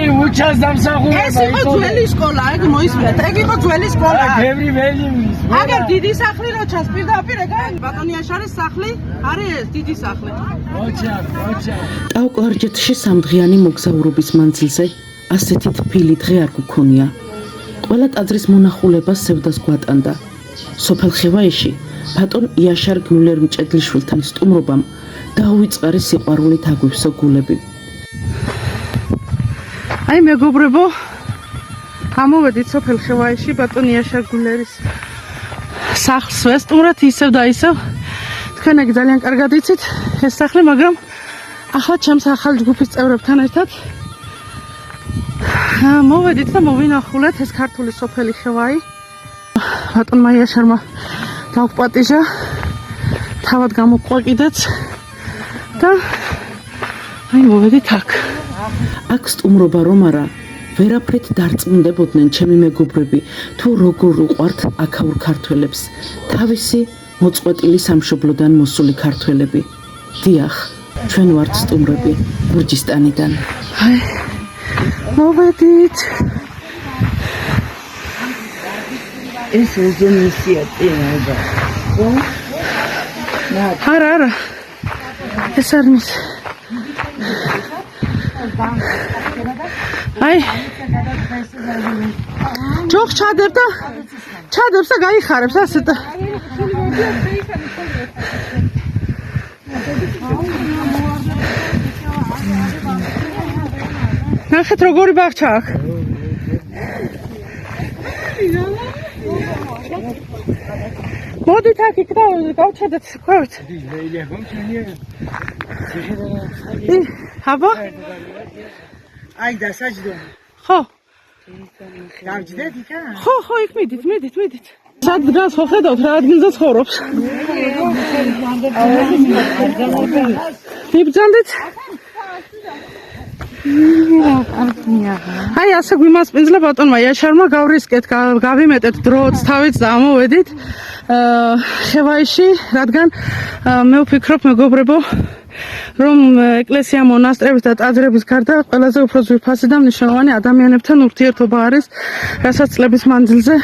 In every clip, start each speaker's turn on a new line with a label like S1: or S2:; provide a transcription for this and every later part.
S1: ველი უჩას დამსახურება.
S2: ეს იყო ძველი სკოლა, ეგ მოისმენთ. ეგ იყო ძველი სკოლა.
S1: ბევრი ველი ვის.
S2: აგერ დიდი სახლი რო ჩანს პირდაპირ ეგ ბატონი აშარის სახლი არის ეს დიდი სახლი.
S1: ოჩა.
S3: ტაო-კლარჯეთში სამდღიანი მოგზაურობის მანძილზე ასეთი თბილი დღე არ გქონია. ყველა ტაძრის მონახულებას სევდას გვატანდა. სოფელ ხევაიში ბატონ იაშარ გიულერ მჭედლიშვილთან სტუმრობამ დაუვიწყარი სიყვარულით აგვივსო გულები.
S2: აი მეგობრებო, გამოვედით სოფელ ხევაიში ბატონ იაშარ გიულერის სახლს ვესტუმროთ ისევ და ისევ. თქვენ ეგ ძალიან კარგად იცით ეს სახლი, მაგრამ ახლა ჩემს ახალ ჯგუფის წევრებთან ერთად მოვედით და მოვინახულეთ ეს ქართული სოფელი ხევაი. ბატონმა იაშარმა დაგვპატიჟა, თავად გამოყვა კიდეც და აი მოვედით აქ.
S3: აქ სტუმრობა რომ არა, ვერაფრით დარწმუნდებოდნენ ჩემი მეგობრები, თუ როგორ უყვართ აქაურ ქართველებს, თავისი მოწყვეტილი სამშობლოდან მოსული ქართველები. დიახ, ჩვენ ვართ სტუმრები გურჯისტანიდან.
S2: აი მოვედით.
S4: ეს უზენაესია ტემა.
S2: არა, ეს არ მის. აი ჯოხ ჩადებს და გაიხარებს ასე და ნახეთ როგორი ბაღჩა აქ. მოდით აქ იქ და გავჩადეთ ქვევით. აბა
S4: აი დასაჯდომი.
S2: ხო
S4: დავჯდეთ იქა?
S2: ხო იქ მიდით. სად დგას ხო ხედავთ რა ადგილზე ცხოვრობს. იბრძანდით? აი ასე გვიმასპინძლა ბატონმა იაშარმა, გავრისკეთ, გავიმეტეთ დროც თავით და ამოვედით ხევაიში, რადგან მე ვფიქრობ მეგობრებო, რომ ეკლესია, მონასტრების და ტაძრების გარდა ყველაზე უფრო ძვირფასი და მნიშვნელოვანი ადამიანებთან ურთიერთობა არის, რასაც წლების მანძილზე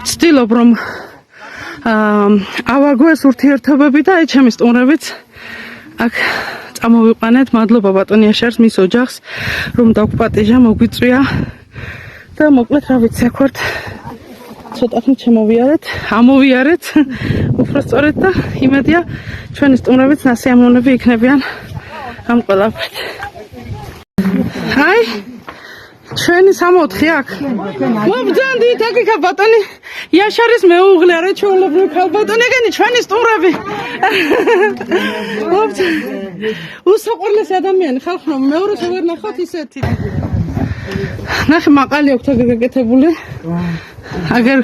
S2: ვცდილობ რომ ავაგო ეს ურთიერთობები და აი ჩემი სტუმრებიც აქ წამოვიყვანეთ. მადლობა ბატონ იაშარს, მის ოჯახს, რომ დაგვპატიჟა, მოგვიწვია და მოკლედ რა ვიცი, აქ ვართ ცოტა ხნით ამოვიარეთ უფრო სწორედ და იმედია ჩვენი სტუმრებიც ნასიამოვნები იქნებიან ამ ყველაფრით. აი ჩვენი 64 აქ მობრძანდით აქ იქა ბატონი იაშარის მეუღლე არა ჩვეულებრივი ქალბატონი, ეგენი ჩვენი სტუმრები. უსაყვარლესი ადამიანი ხალხი რომ მეორეს ვერ ნახავთ ისეთი. ნახე მაყალი აქვს აქ გაკეთებული. აგერ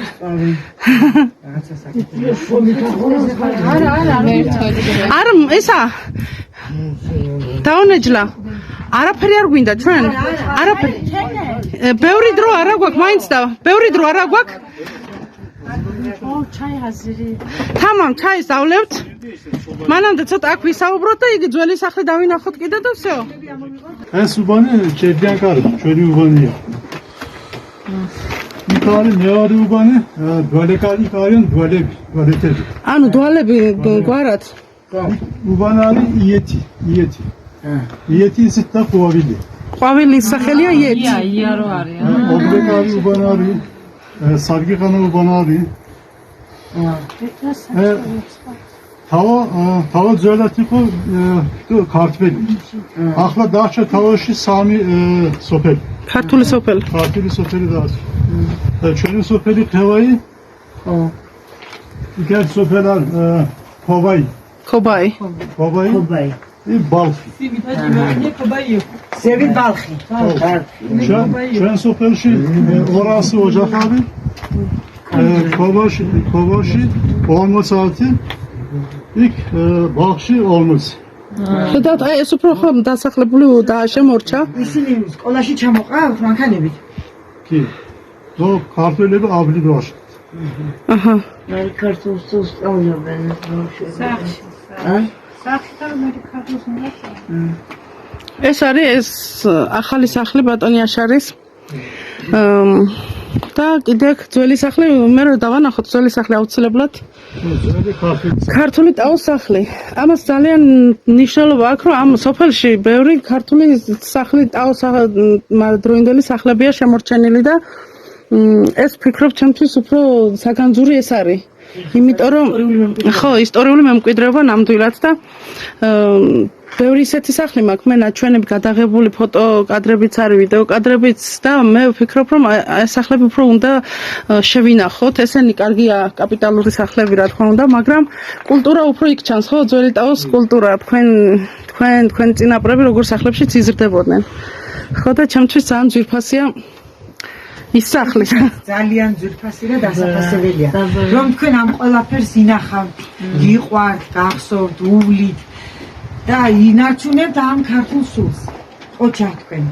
S2: არა ისა დაუნეჯლა არაფერი არ გვინდა ჩვენ არაფერი ბევრი დრო არა გვაქვს მაინც და ბევრი დრო არა გვაქვს ჩაი აზრი თამამ ჩაის დავლევთ მანამდე ცოტა აქ ვისაუბროთ და იგი ძველი სახლი დავინახოთ კიდე და всё
S5: ეს უბანი ჭედიან კარგი ჩვენი უბანია იქარი მეორე უბანი დვალეკარი კარიან დვალეთები
S2: ანუ დვალები გვარად
S5: უბანარი იეთი იეთი ისეთ და ყვავილის სახელია იეთი
S2: იარო არის
S5: ობლეკარი უბანარი სარგიყანა უბანარი თავა ძველად იყო ქართველი ახლა დარჩა თავში სამი სოფელი
S2: ქართული სოფელი
S5: დარჩა ჩვენი სოფელი ხევაი იქაც სოფელა ქობაი и балхи.
S4: Севит балхи.
S5: ჩვენ სოფელში 200 ოჯახები, ქობაში 40, იქ ბაღში 40.
S2: ხედავთ, აი ეს უფრო ხომ დასახლებული და შემორჩა.
S4: ისინი სკოლაში ჩამოყავთ მანქანებით?
S5: კი. ნუ ქართველები აბლი დროში.
S2: აჰა.
S4: მე ქართულს სწავლობენ ბავშვები.
S2: სახში.
S4: ა?
S2: სახში და მე ქართულს ნახე. ეს არის ეს ახალი სახლი ბატონი აშარის. და კიდე ძველი სახლი მე რო დავანახოთ ძველი სახლი აუცილებლად ქართული ტაოს სახლი. ამას ძალიან მნიშვნელობა აქვს, რომ ამ სოფელში ბევრი ქართული სახლი ტაოს დროინდელი სახლებია შემორჩენილი და ეს ვფიქრობ ჩემთვის უფრო საგანძური ეს არის. იმიტომ რომ ხო ისტორიული მემკვიდრეობა ნამდვილად და ბევრი ისეთი სახლი მაქვს მე ნაჩვენები გადაღებული ფოტო კადრებიც არის ვიდეო კადრებიც და მე ვფიქრობ რომ ეს სახლები უფრო უნდა შევინახოთ ესენი კარგია კაპიტალური სახლები რა თქმა უნდა მაგრამ კულტურა უფრო იქ ჩანს ხო ძველი ტაოს კულტურა თქვენ წინაპრები როგორ სახლებშიც იზრდებოდნენ ხო და ჩემთვის ძალიან ძვირფასია ის სახლი
S4: ძალიან ძვირფასი და დასაფასებელია რომ თქვენ ამ ყველაფერს ინახავთ გიყვართ გახსოვთ უვლით და ინარჩუნებთ ამ ქართულ სულს ოჩა თქვენ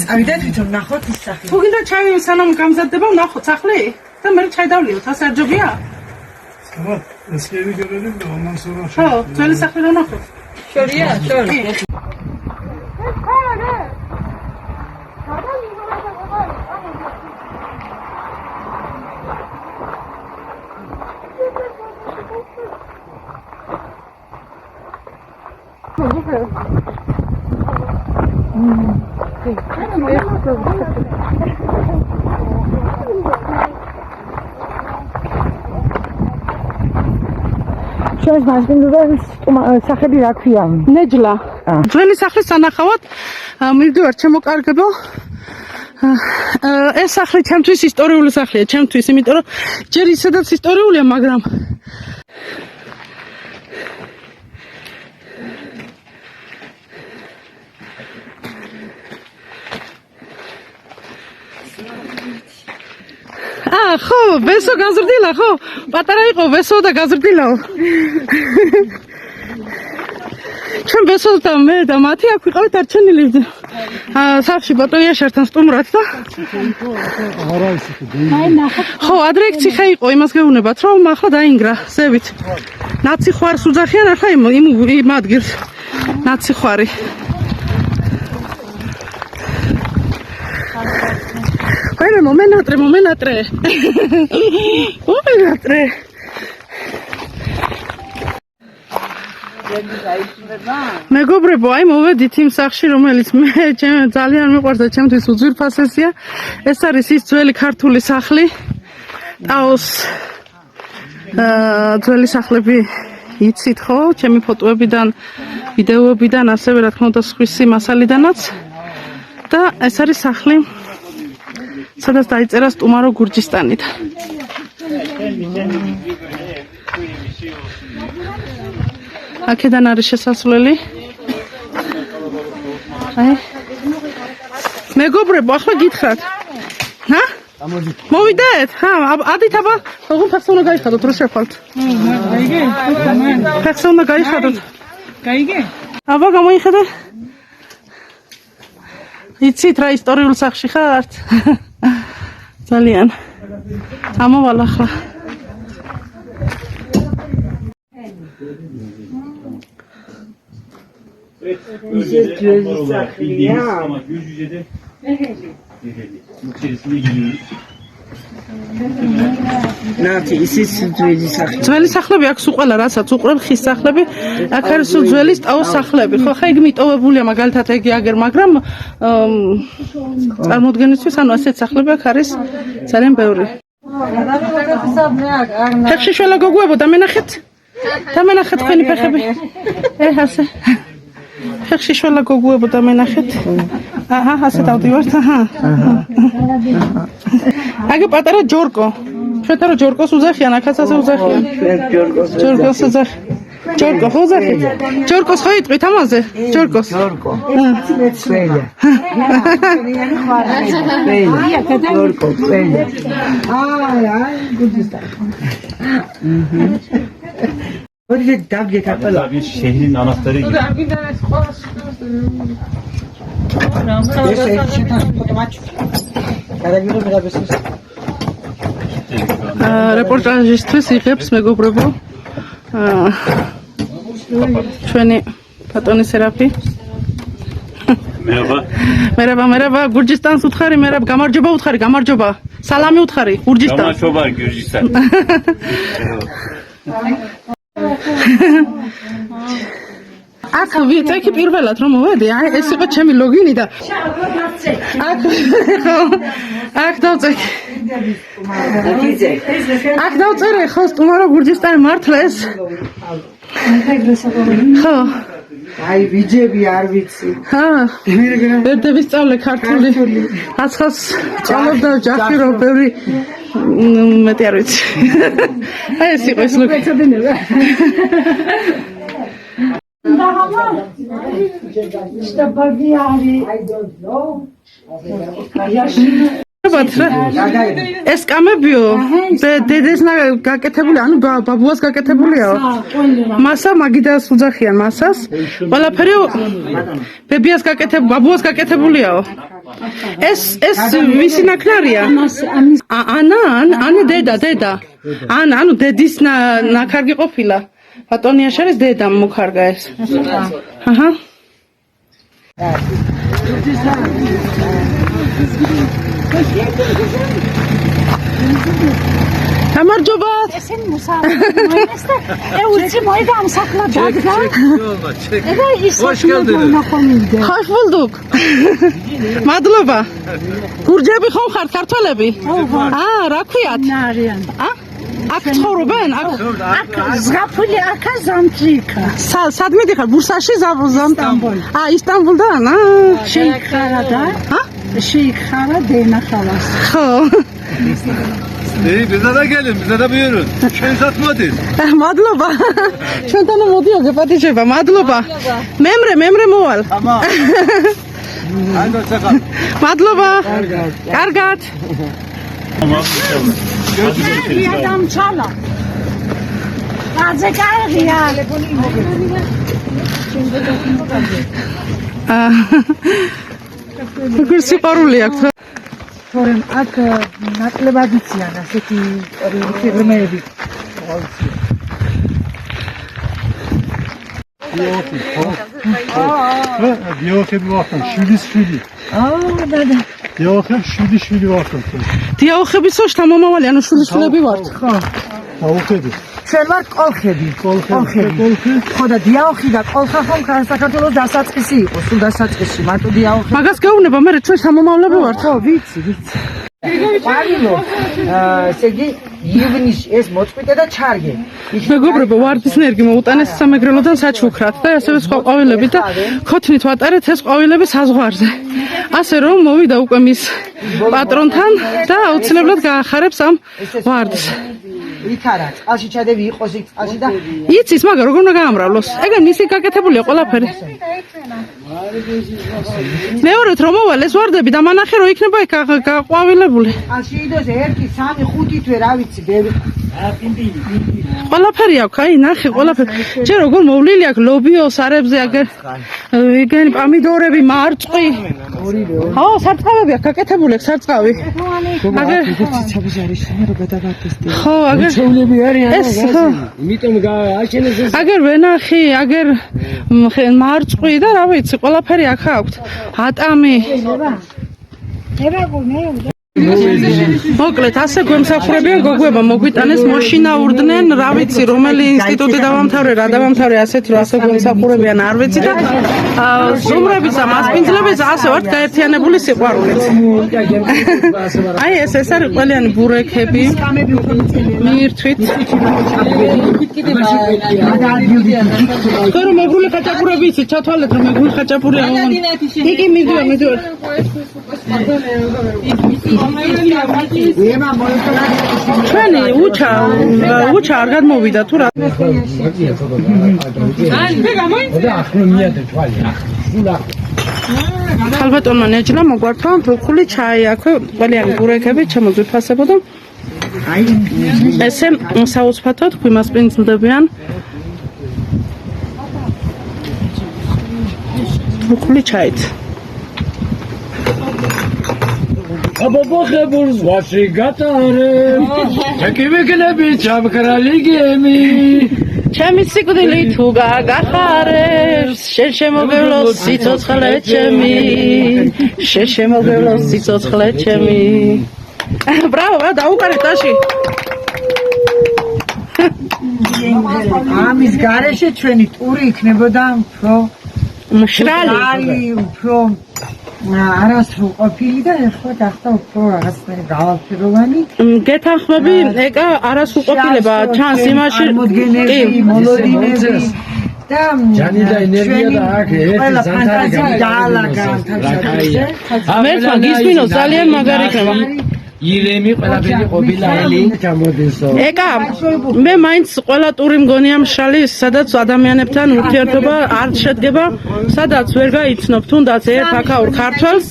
S4: წავიდეთ თვითონ ნახოთ ის სახლი
S2: თუ გინდა ჩაი სანამ გამზადდება ნახოთ სახლი და მე ჩაი დავლიოთ ასე არ ჯობია
S5: ხა ეს კები გერები და ამან სულ
S2: ხო ძველი სახლი რა ნახოთ შორია შორი
S4: შენ მასკინდურის სახები რა ქვია
S2: ნეჯლა ძველი სახლის სანახავად მივდივარ ჩემო კარგებო ეს სახლი ჩემთვის ისტორიული სახლია ჩემთვის იმიტომ რომ ჯერ ისედაც ისტორიულია მაგრამ ხო, ვესო გაზრდილა, ხო? პატარა იყო ვესო და გაზრდილაო. ჩვენ ვესო და მე და მათი აქ ვიყავით არჩენილი. სახლში ბატონია შერთან სტუმრად და ხო, ადრე იქ ციხე იყო, იმას გეუბნებათ, რომ ახლა დაინგრა ზევით. ნაციხوارს უძახიან ახლა იმ ადგილს. ნაციხوارი. Bueno, მომენატრე. მეგობრებო, აი მოვედით იმ სახლში, რომელიც მე ძალიან მიყვარს და ჩემთვის უძვირფასესია. ეს არის ის ძველი ქართული სახლი. ტაოს ძველი სახლები იცით ხო? ჩემი ფოტოებიდან, ვიდეოებიდან, ასევე რა თქმა უნდა სხვისი მასალიდანაც. და ეს არის სახლი სადაც დაიწერა სტუმარო გურჯისტანით. აქედან არის შესასვლელი. აი. მეგობრებო, ახლა გითხრათ. ჰა? მოვიდეთ? ჰა, ადით აბა, როგორ ფეხს უნდა გაიხადოთ, რო შევხვალთ? გაიგე? ფეხს უნდა გაიხადოთ. გაიგე? აბა გამოიხედე. იცით რა ისტორიულ სახლში ხართ? ძალიან. ამოვალ ახლა.
S4: ისე ძველი სახლია ნათი ისიც ძველი სახლი
S2: ძველი სახლები აქვს უყველა რასაც უყრებ ხის სახლები აქ არის სულ ძველი ტაოს სახლები ხო ხა იგი მიტოვებულია მაგალითად ეგი აგერ მაგრამ წარმოდგენისთვის ანუ ასეთ სახლები აქ არის ძალიან ბევრი ფეხში შველა გოგუებო დამენახეთ თქვენი ფეხები ასე ფეხში შველა გოგუებო დამენახეთ აჰა ასე დავდივართ აჰა აგე პატარა ჯორკო შეტარო ჯორკოს უძახიან აქაც ასე უძახიან ჯორკოს უძახიან ჯორკო ხო უძახით ჯორკოს ხო იტყვით ამაზე ჯორკოს ჯორკო ჯორკო აი გუდისტა ვიდე დაგეკა ყველა
S6: შეჰრინ ანასტარი
S2: რეპორტაჟისთვის იღებს მეგობრებო ჩვენი ბატონი სერაფი მერაბა გურჯისტანს უთხარი მერაბ გამარჯობა უთხარი გამარჯობა სალამი უთხარი გურჯისტანს
S6: გამარჯობა გურჯისტან
S2: აქ ვიწექი პირველად რომ მოვედი აი ეს იყო ჩემი ლოგინი და აქ დავწექი აქ დავწერე ხო სტუმარო გურჯისტანი მართლა ეს ხო
S4: აი ვიჯები არ ვიცი
S2: ვერდები სწავლე ქართული აცխას სწავლობდა ჯახი რომ ბევრი მეტი არ ვიცი აი ეს იყო ეს ლოგინი ეს კამებიო დედესნა გაკეთებული ანუ ბაბუას გაკეთებულიაო მასა მაგიდას უძახიან მასას ყველაფერი ბებიას გაკეთებული ბაბუას გაკეთებულიაო ეს ვისი ნაკნარია ანა დედა ანუ დედის ნაკარგი ყოფილა ბატონია შორის დედა მუქარგა ეს აჰა გამარჯობა
S7: ესენ მოსაუბრეთ ეუცი მოიგამ sakla დაგდა ება ის
S2: ხოშ ბულდუк მადლობა გურჯები ხომ ხართ ქართველები რა ქვიათ აქ ცხოვრობენ აქ
S7: ზღაპული აქა ზამთრიკა
S2: სადმე დიხარ ბურსაში ზამთრიკა ისტანბულდან
S7: შეიქხარა და შეიქხარა დენახალას
S2: ხო
S6: bize de gelin, bize de buyurun. Şen satmadın.
S2: Madloba. Şundan modiyor, gepatişeba. Madloba. Memre moval.
S6: Tamam. Hadi hoşça kal.
S2: Madloba. Kargat.
S6: Tamam.
S7: Görüşürüz. Adam çala. Azekar ya.
S2: Kursi paruli აქვს.
S4: თორემ აქ ნაკლებად იციან ასეთი ფირმები.
S5: დიოხები ვახტან, შვიდი.
S4: და.
S5: დიოხები შვიდი ვახტან.
S2: დიოხებისო შთამომავალი, ანუ შვილები ვართ.
S4: ხო.
S5: დაუხედი.
S4: ჩვენ ვართ კოლხები. ხო და დიაოხი და კოლხა ხომ საქართველოს დასაწყისი იყო, სულ დასაწყისი, მარტო დიაოხი.
S2: მაგას გეუბნება, მე ჩვენ შთამომავლები ვართ.
S4: ხო, ვიცი. პარილო. ესე იგი ივნისში ეს მოწყვიტე და ჩარგე.
S2: მეგობრებო, ვარდისნერგი მოუტანეს სამეგრელოდან საჩუქრად და ასევე სხვა ყვავილები და ქოთნით ვატარეთ ეს ყვავილები საზღვარზე. ასე რომ მოვიდა უკვე მის პატრონთან და აუცილებლად გაახარებს ამ ვარდს.
S4: იქ არა, წყალში ჩადები იყოს იქ წყალში და
S2: იცის, მაგრამ როგორ უნდა გაამრავლოს? ეგ ნისი გაკეთებულია ყველაფერი. მეორედ რომ მოვალ ეს ვარდები და მანახე რომ იქნება იქ გაყვავილებული.
S4: წყალში იდოზე 1, 3, 5 თვე რა ვიცი, ბევრი.
S2: ყველაფერი აქვს, აი ნახე ყველაფერი. ჯერ როგორ მოვლილი აქვს ლობიო სარებზე აგერ ვეგანი პამიდორები, მარწყვი. ო, სარწყავები აქვს გაკეთებული აქ სარწყავი. აგერ
S4: ციცაბის არის რა გადაგაკეთე.
S2: ხო, აგერ
S1: ჩეულები არიან
S2: ეს ხო.
S1: იმიტომ გააშენეს ეს
S2: აგერ ვენახი, აგერ მარწყვი და რა ვიცი, ყველაფერი აქ აქვს. ატამი. მოკლედ, ასე გვემსახურებიან გოგოება, მოგვიტანეს მოშინაურდნენ, რა ვიცი, რომელი ინსტიტუტი დავამთავრე, რა დავამთავრე, ასეთი რომ ასე გვემსახურებიან, არ ვიცი და ზუმრების და მასპინძლების ასე ვართ გაერთიანებული სიყვარულით. აი ეს არის ყველიანი ბურექები. მიირთვით. ხერო მეგრული ხაჭაპურები იცით, ჩათვალეთ რომ მეგრული ხაჭაპურია. იგი მიდივარ. ჩვენი უჩა არ გადმოვიდა თუ რა ხალბატონმა ნეჯლა მოგვართა ბრუხული ჩაი აქვე ყველიანი ბურექები ჩამოგვიფასებოდა ესე საოცფათოდ გვიმასპინძლდებიან ბრუხული ჩაით
S1: აბობოხებულ ზღვაში გატარებ ეკივიკნები ჩამქრალი გემი
S2: ჩემი სიკვდილი თუ გაგახარებს შენ შემოგევლოს სიცოცხლე ჩემი შენ შემოგევლოს სიცოცხლე ჩემი ბრავო დაუკარეთ ტაში
S4: ამის გარეშე ჩვენი ტური იქნებოდა უფრო
S2: მშრალი
S4: უფრო არასრულ ყოფილი და ეხლა გახდა უფრო რაღაცნაირი გავალფიროვანი
S2: გეთანხმები ეკა არასრულყოფილება ჩანს იმაში
S4: წარმოდგენები, მოლოდინები და
S1: ჯანი და ენერგია და აქ
S4: ყველა
S1: ერთი
S4: ფანტაზია
S1: ზანთარი
S4: დაალაგა
S2: მერტმა გისმინოს ძალიან მაგარი იქნება
S1: ირემი ყველაფერი ყოფილა ელი ჩამოდესო
S2: ეკა მე მაინც ყველა ტური მგონია მშრალი სადაც ადამიანებთან ურთიერთობა არ შედგება სადაც ვერ გაიცნობ თუნდაც ერთ აქაურ ქართველს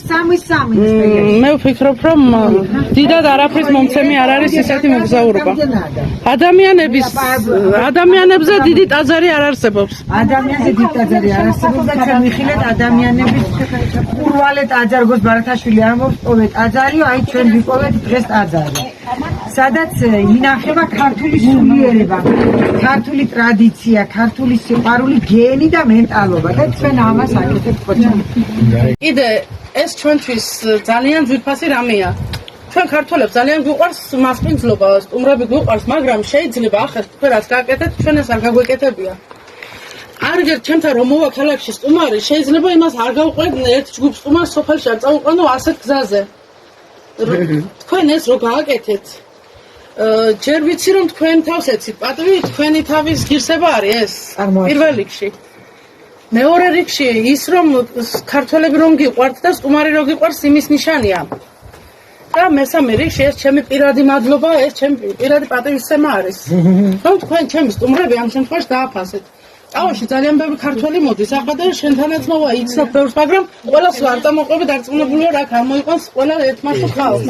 S2: მე ვფიქრობ რომ დიდად არაფრის მომცემი არ არის ისეთი მოგზაურობა ადამიანებზე დიდი ტაძარი არ არსებობს
S4: ადამიანზე დიდი ტაძარი არ არსებობს და ჩვენ ვიხილეთ ადამიანების ხურვალე ტაძარგოს ბარათაშვილი ამბობს პოვე ტაძარიო აი ჩვენ ვიპოვეთ დღეს ტაძარი სადაც ინახება ქართული სულიერება ქართული ტრადიცია ქართული სიყვარული გენი და მენტალობა და ჩვენ ამას აკეთებთ ხოჭა
S2: კიდე ეს ჩვენთვის ძალიან ძვირფასი რამეა ჩვენ ქართველებს ძალიან გვიყვარს მასპინძლობა სტუმრები გვიყვარს მაგრამ შეიძლება ახლა თქვენ რაც გააკეთეთ ჩვენ ეს არ გაგვეკეთებია არგერ ჩემთან რომ მოვა ქალაქში სტუმარი შეიძლება იმას არ გავყვეთ ერთ ჯგუფ სტუმარს სოფელში არ წავიყვანო ასეთ გზაზე თქვენ ეს რო გააკეთეთ ჯერ ვიცი რომ თქვენ თავს ეცით პატივი თქვენი თავის ღირსება არის ეს პირველ რიგში მეორე რიგში ის რომ ქართველები რომ გიყვართ და სტუმარი რო გიყვარს იმის ნიშანია და მესამე რიგში ეს ჩემი პირადი მადლობა ეს ჩემი პირადი პატივისცემა არის რომ თქვენ ჩემი სტუმრები ამ შემთხვევაში დააფასეთ ტავაში ძალიან ბევრი ქართველი მოდის ახლა და შენთანაც მოვა იცნობ ბევრს მაგრამ ყველას არ წამოყვები დარწმუნებული ვარ აქ არ მოიყვანს ყველა ერთმანეთს ხავს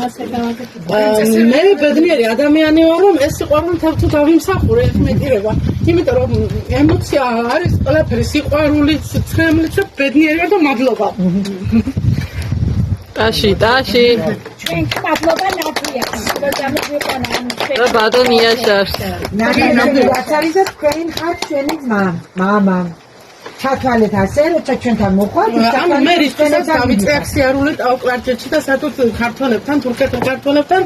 S2: მე ბედნიერი ადამიანი ვარ რომ ეს სიყვარული მთელ თუ დავიმსახურე ეხმეტირება იმიტომ რომ ემოცია არის ყველაფერი სიყვარული ცრემლიც და ბედნიერი ვარ და მადლობა ტაში
S7: ჩვენ მადლობა ნატია
S2: და ბატონია შარს
S4: რაც არის და თქვენ ხართ ჩვენი მამა ჩათვალეთ ასე როცა ჩვენთან მოხვდით
S2: ანუ მე რისკოსაც დავიწყე აქციარული ტაოკლარჯეთში და სათუთ ქართველებთან თურქეთის ქართველებთან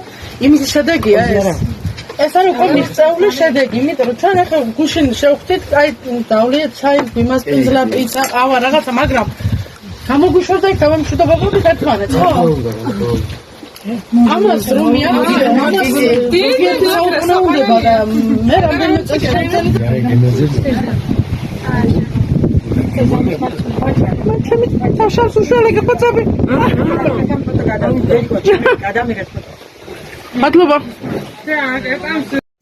S2: იმის შედეგია ეს არის უკვე მიღწეული შედეგი იმიტომ რომ ჩვენ ახლა გუშინ შევხვდით აი დავლიეთ ჩაი გვიმასპინძლა პიცა ყავა რაღაცა მაგრამ გამოგვიშვერდა იქ დავამშვიდობა გქონდით ერთმანეთს ხო ამას რომ მიაღწიო ამას დიდი საუკუნეა და მე რამდენიმე წელი შეიძლება ჩემი თავშავს უშველე გეყოცები მადლობა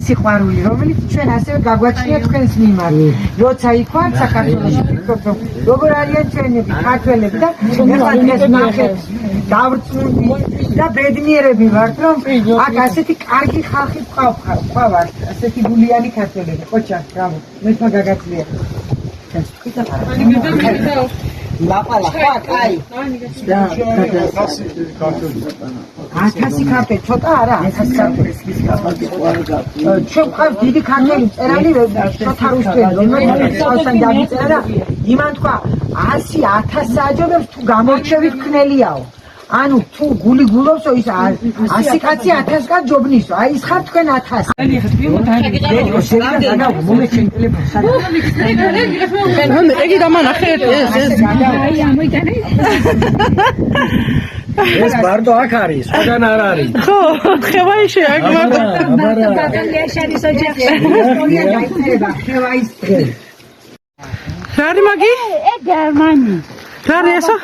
S4: სიყვარული რომელიც ჩვენ ასევე გაგვაჩნია თქვენს მიმართ როცა იქ ვართ საქართველოში ვფიქრობ რომ როგორ არიან ჩვენები ქართველები და ეხლა დღეს ნახეთ დავრწმუნდი და ბედნიერები ვართ რომ აქ ასეთი კარგი ხალხი ვყავართ ასეთი გულიანი ქართველები ყოჩა ბრავო მეთქვა გაგაცლია ლაპალა ხა კაი და 1000 ქართველი ცოტა არა 1000 ქართველი ჩვენ ხარ დიდი ქართველი წერალი ცოტა რუსთველი რომელიც წავსან დაგიწერა და იმან თქვა 100,000 საჯობებს თუ გამორჩევით ქნელიაო ანუ თუ გული გულობსო ის 100 კაცი 1000 კაც ჯობნისო აი ის ხარ თქვენ 1000
S2: იგი დამანახეთ
S1: ეს ბარდო აქ არის სხვაგან არ არის
S2: ხო ხევაიში აქ მარტო რარი მაგი
S7: გერმანი
S2: რარი ესა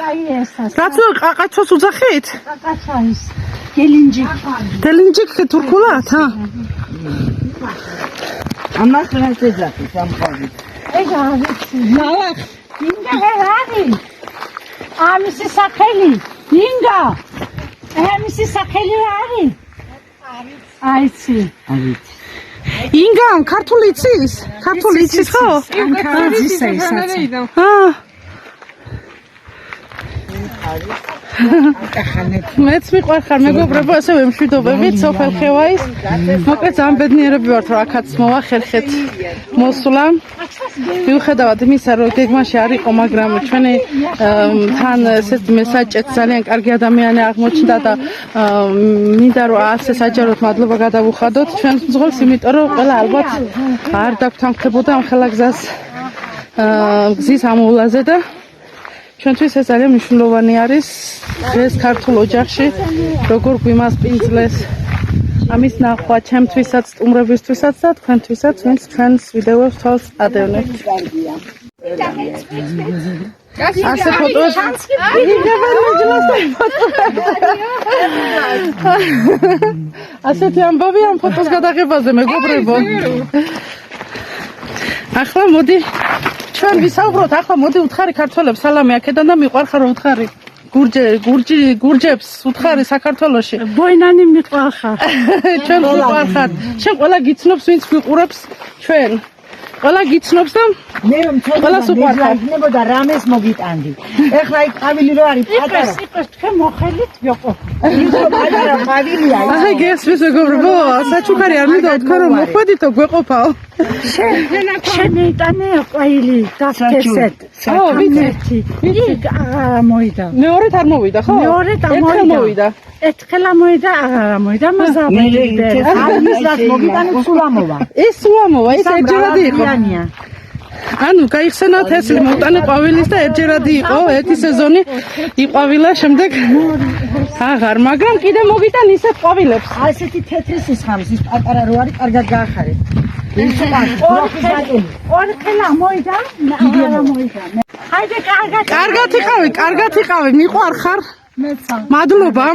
S2: რაცო ყაყაჩოს უძახით
S7: ყაყაჩაის გელინჯიკ
S2: თურქულად ჰა
S4: ამას რაც ეძახი სამყარო
S7: ეს არის ნალახ ინგა რარი ამისი სახელი ინგა ამისი სახელი რარი აიცი
S2: ინგა ქართული იცის ხო
S7: ქართული იცის
S2: ჰა მეც მიყვარხარ მეგობრებო, ასევე მშვიდობებით სოფელ ხევაის. მოკლედ ძალიან ბედნიერები ვართ, რომ აქაც მოვახერხეთ მოსვლა. მიუხედავად იმისა, რომ გეგმაში არ იყო, მაგრამ ჩვენი თან ესეთ მესაჭეთ ძალიან კარგი ადამიანი აღმოჩნდა და მინდა რომ ასე საჯაროდ მადლობა გადავუხადოთ ჩვენს მძღოლს, იმიტომ რომ ყველა ალბათ არ დაგვთანხმდებოდა ამ ხელა გზის ამოვლაზე და ჩვენთვის ეს ძალიან მნიშვნელოვანი არის დღეს ქართულ ოჯახში როგორ გვიმასპინძლეს ამის ნახვა ჩემთვისაც, სტუმრებისთვისაც და თქვენთვისაც, ვინც ჩვენს ვიდეოს თვალს ადევნებთ. ასე ფოტოს ასეთი ამბავი ამ ფოტოს გადაღებაზე მეგობრებო. ახლა მოდი ჩვენ ვისაუბროთ, ახლა მოდი უთხარი ქართველებს სალამი აქედან და მიყვარხარ რომ უთხარი გურჯებს უთხარი საქართველოში.
S7: ბოინანი მიყვარხარ.
S2: ჩვენ მიყვარხართ. შენ ყველა გიცნობს ვინც გვიყურებს ჩვენ. ყველა გიცნობს და
S4: მე რომ
S2: ყველას უყვარხარ.
S4: იქნებოდა რამეს მოგიტანდი. ეხლა იქ ყავილი რო არის პატარა.
S7: სიყოს თქვენ მოხელით ვიყო.
S4: ისო პატარა ყავილია.
S2: ახლა გესმის მეგობრებო, საჩუქარი არ მინდა თქვა რომ მოხვედითო გვეყოფაო.
S7: შენ იტანე ყაილი დასკესეთ.
S2: ო, ვიცი.
S7: იქ აღარ მოვიდა.
S2: მეორედ არ მოვიდა, ხო?
S7: მეორედ არ
S2: ერთხელ
S7: მოვიდა.
S2: მოვიდა.
S7: ერთხელ მოვიდა, აღარ მოვიდა,
S4: მე
S7: მაზაბელი.
S4: ამისას მოგიტანე სულამოვა.
S2: ეს უამოვა, ეს ერთჯერადი იყო. ანუ გაიხსენა თესლი მოვტანე ყვავილის და ერთჯერადი იყო, ერთი სეზონი იყვავილა, შემდეგ აღარ, მაგრამ კიდე მოგიტან ისეთ ყვავილებს.
S4: ასეთი თეთრი სისხამის ის პატარა რო არის, კარგად გაახარეთ. ის
S7: ორხელ მოვიდა, აღარ მოვიდა. ჰაიდე
S2: კარგად იყავი, მიყვარხარ. მადლობა.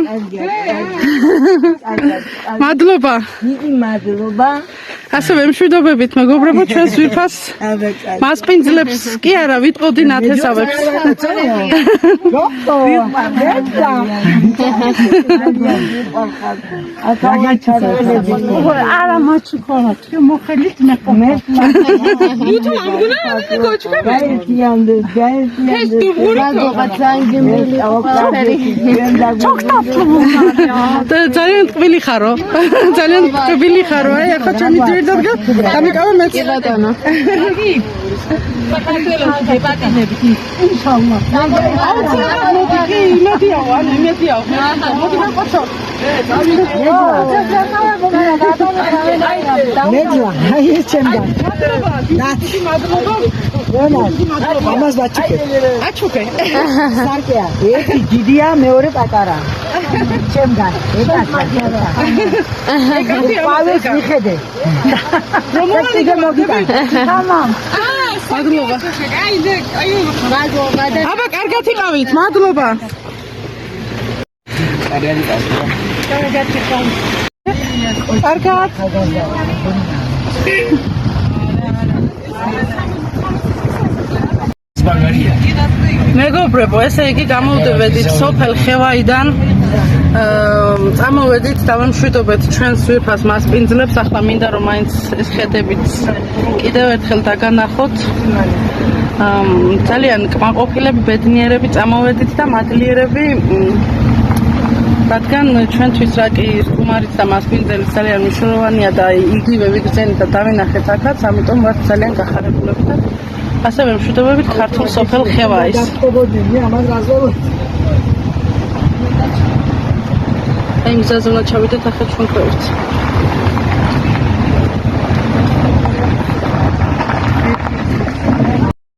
S2: მადლობა.
S4: დიდი მადლობა.
S2: ასევე მშვიდობებით მეგობრებო, ჩვენს ვირფას მასპინძლებს კი არა, ვიტყოდი ნათესავებს.
S7: არა მაჩქონა, თქვენ მოხელით მეყომე.
S2: ძალიან ტკბილი ხარო. ძალიან ტკბილი ხარო, აი ახლა ჩემი ძვირი დადგა, გამიკავა მეც. კი ბატონო.
S7: ინშალლა.
S2: იმედიაო, ანუ იმედიაო. მოდი მეყოჩო.
S4: მეძლა, აი ეს ჩემგან.
S2: ნაცი მადლობა.
S4: ამას ვაჩუქე.
S2: აჩუქე.
S4: სარკეა, ერთი დიდია, მეორე პატარა. ჩემგან. პაველს მიხედე.
S2: რომ
S4: მოგიტან.
S7: თამამ.
S2: მადლობა.
S7: მადლობა.
S2: აბა კარგად იყავით, მადლობა. კარგად. მეგობრებო, ესე იგი გამოვდივედით სოფელ ხევაიდან, წამოვედით და ვამშვიდობეთ ჩვენს ვირფას მასპინძლებს. ახლა მინდა რომ მაინც ეს ხედებით კიდევ ერთხელ დაგანახოთ. ძალიან კმაყოფილები, ბედნიერები წამოვედით და მადლიერები, რადგან ჩვენთვის რა კი სტუმარიც და მასპინძელი ძალიან მნიშვნელოვანია და იგივე ვიგრძენით და დავინახეთ აქაც, ამიტომ ვართ ძალიან გახარებულები და ასევე მშვიდობებით ქართულ სოფელ ხევაის. აი მზაზე უნდა ჩავიდეთ ახლა ჩვენ ქვევით.